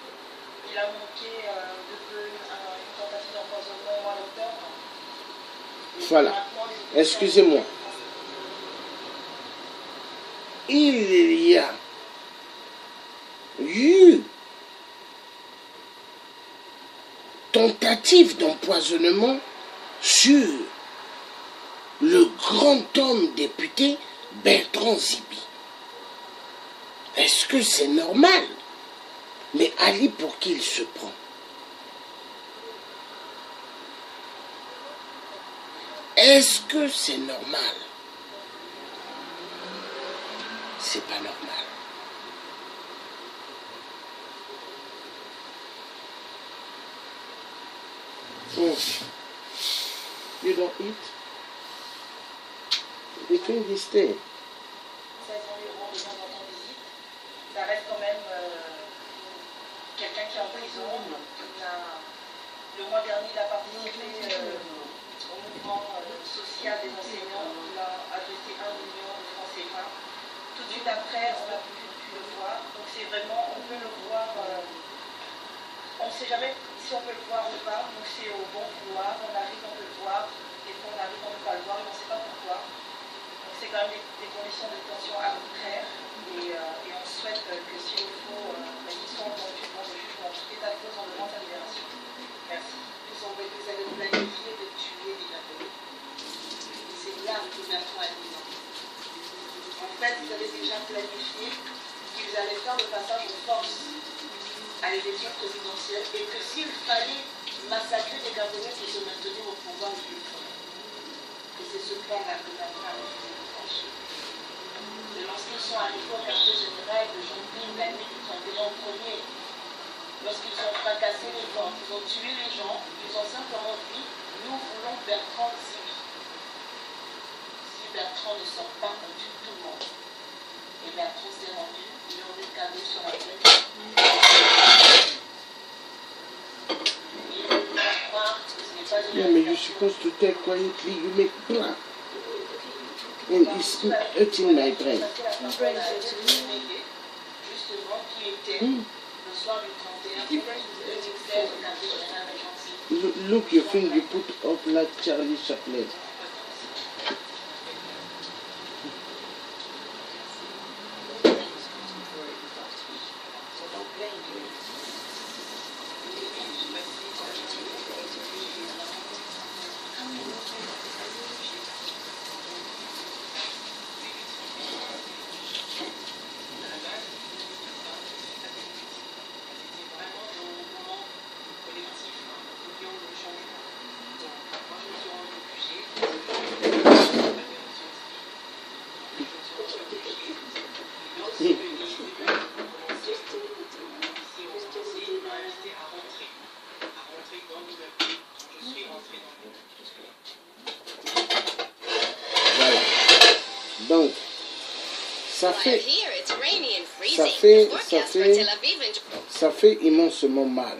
Il a manqué de peu une tentative d'empoisonnement au mois d'octobre. Voilà. Excusez-moi. Il y a eu tentative d'empoisonnement sur le grand homme député Bertrand Zibi. Est-ce que c'est normal? Mais Ali, pour qui il se prend? Est-ce que c'est normal? C'est pas normal. Oh. You don't eat? Between this day. 16 environ de gens dans ton visite. Ça reste quand même quelqu'un qui est en prison. Le mois dernier, il a participé au mouvement social des enseignants. Il a adressé 1 million de francs CFA. Tout de suite après, on n'a plus pu le voir. Donc c'est vraiment, on peut le voir. On ne sait jamais si on peut le voir ou pas. Donc c'est au bon vouloir. On arrive, on peut le voir. Des fois, on arrive, on ne peut pas le voir. Et on ne sait pas pourquoi. C'est quand même des conditions de détention arbitraires et on souhaite que s'il le faut, qu'ils soient entendus devant le juge dans tout état de cause en demande sa libération. Merci. Vous avez planifié de tuer des Gabonais. C'est là que planifié qu'ils allaient faire le passage de force à l'élection présidentielle et que s'il fallait massacrer des Gabonais pour se maintenir au pouvoir, il le ferait. Et c'est ce plan-là que Macron a refusé de franchir. Et lorsqu'ils sont arrivés au quartier général de Jean-Ping, la nuit du 31 au premier, lorsqu'ils ont fracassé les portes, ils ont tué les gens, ils ont simplement dit « Nous voulons Bertrand ici. Si Bertrand ne sort pas, on tue tout le monde. » Et Bertrand s'est rendu, il a mis le cadeau sur la tête. Il va croire que ce n'est pas de Yeah, but you're supposed to take quietly, you make plan. And it's hurting my brain. Justement, qui était le soir du 31 2016 au quartier général d'Argentine. Look, you think you put up like Charlie Chaplin. Voilà. Donc, ça fait immensément mal.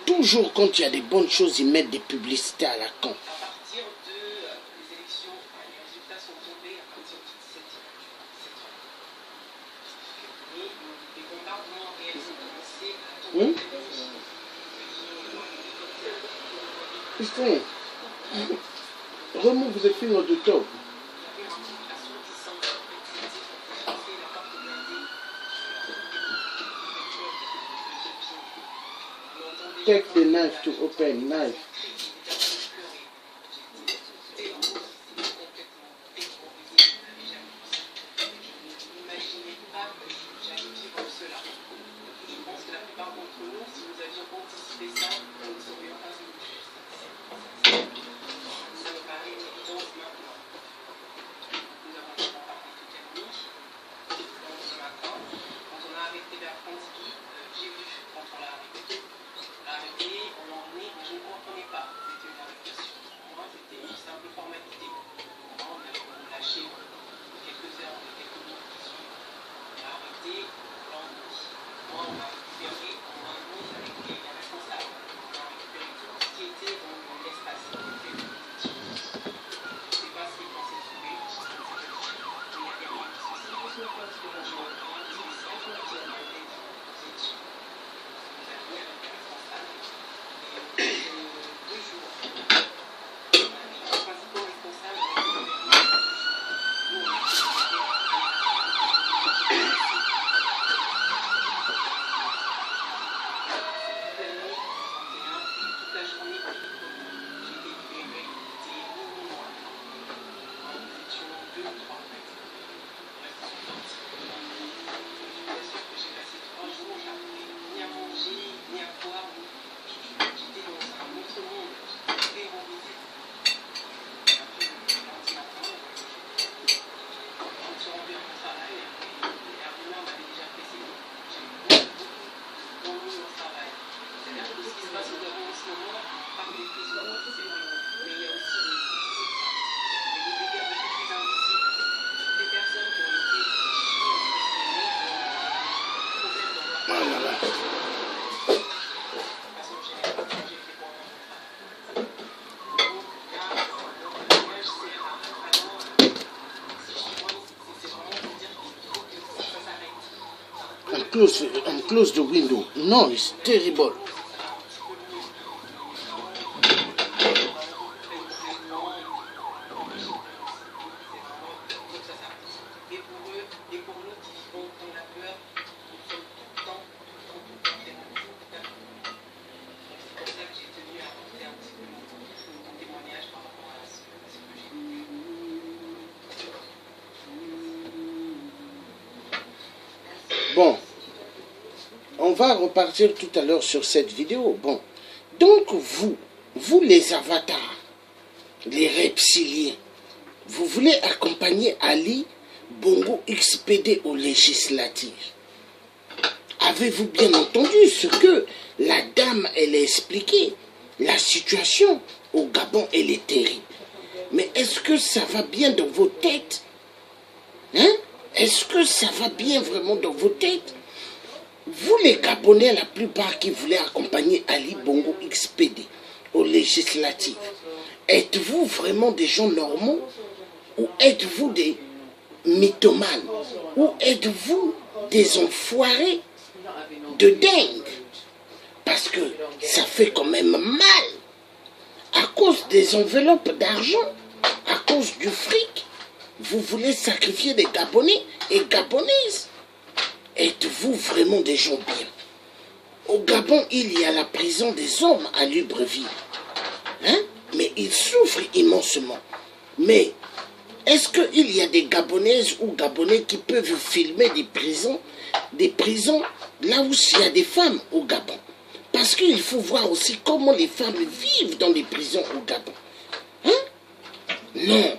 Toujours quand il y a des bonnes choses, ils mettent des publicités à la con. À partir des élections, les résultats sont tombés à partir du 17 et les bombardements réels ont commencé à tomber. Christine, remove the thing on the top. Take the knife to open knife. And close the window. No, it's terrible. on va repartir tout à l'heure sur cette vidéo. Bon, donc vous les avatars, les reptiliens, vous voulez accompagner Ali Bongo XPD aux législatives. Avez-vous bien entendu ce que la dame, elle a expliqué? La situation au Gabon, elle est terrible. Mais est-ce que ça va bien dans vos têtes? Hein? Est-ce que ça va bien vraiment dans vos têtes? Vous les Gabonais, la plupart qui voulaient accompagner Ali Bongo XPD aux législatives, êtes-vous vraiment des gens normaux? Ou êtes-vous des mythomanes? Ou êtes-vous des enfoirés de dingue? Parce que ça fait quand même mal. À cause des enveloppes d'argent, à cause du fric, vous voulez sacrifier des Gabonais et Gabonaises. Êtes-vous vraiment des gens bien? Au Gabon, il y a la prison des hommes à Libreville. Hein? Mais ils souffrent immensement. Mais est-ce qu'il y a des Gabonaises ou Gabonais qui peuvent filmer des prisons là où il y a des femmes au Gabon? Parce qu'il faut voir aussi comment les femmes vivent dans les prisons au Gabon. Hein? Non.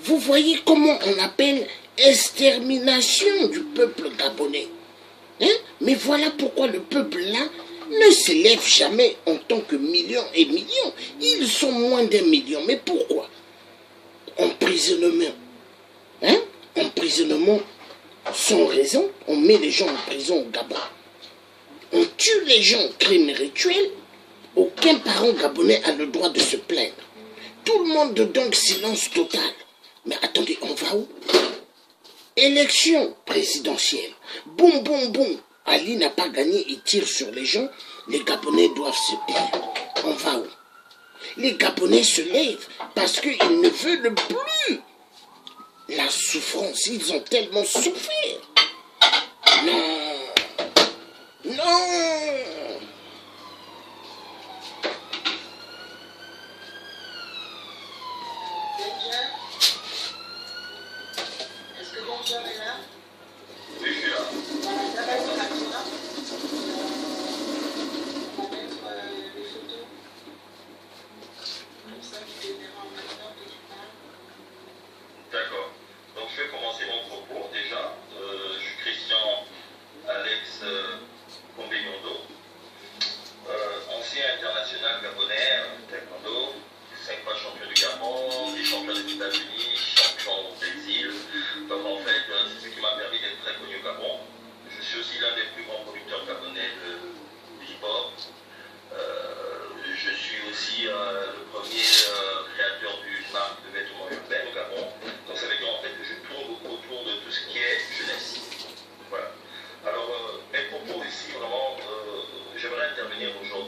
Vous voyez comment on appelle extermination du peuple gabonais. Hein? Mais voilà pourquoi le peuple là ne s'élève jamais en tant que millions et millions. Ils sont moins d'1 million. Mais pourquoi? Emprisonnement. Hein? Emprisonnement sans raison. On met les gens en prison au Gabon. On tue les gens, crime rituel. Aucun parent gabonais a le droit de se plaindre. Tout le monde donc silence total. Mais attendez, on va où? Élection présidentielle. Boum, boum, boum. Ali n'a pas gagné, il tire sur les gens. Les Gabonais doivent se taire. On va où? Les Gabonais se lèvent parce qu'ils ne veulent plus la souffrance. Ils ont tellement souffert. Non. Non. Est-ce que Bonjour est là? Oui, je suis là. Ça va être rapidement. On va mettre les photos. Comme ça, tu les verras en même temps que tu parles. D'accord. Donc je vais commencer mon propos déjà. Je suis Christian Alex Combé-Yondo, ancien international gabonais, taekwondo, 5 fois champion du Gabon, des champions des États-Unis, champion au Brésil. Donc en fait, c'est ce qui m'a permis d'être très connu au Gabon. Je suis aussi l'un des plus grands producteurs gabonais de hip-hop. Je suis aussi le premier créateur d'une marque de vêtements urbains au Gabon. Donc ça veut dire en fait que je tourne beaucoup autour de tout ce qui est jeunesse. Voilà. Alors, mes propos ici, vraiment, j'aimerais intervenir aujourd'hui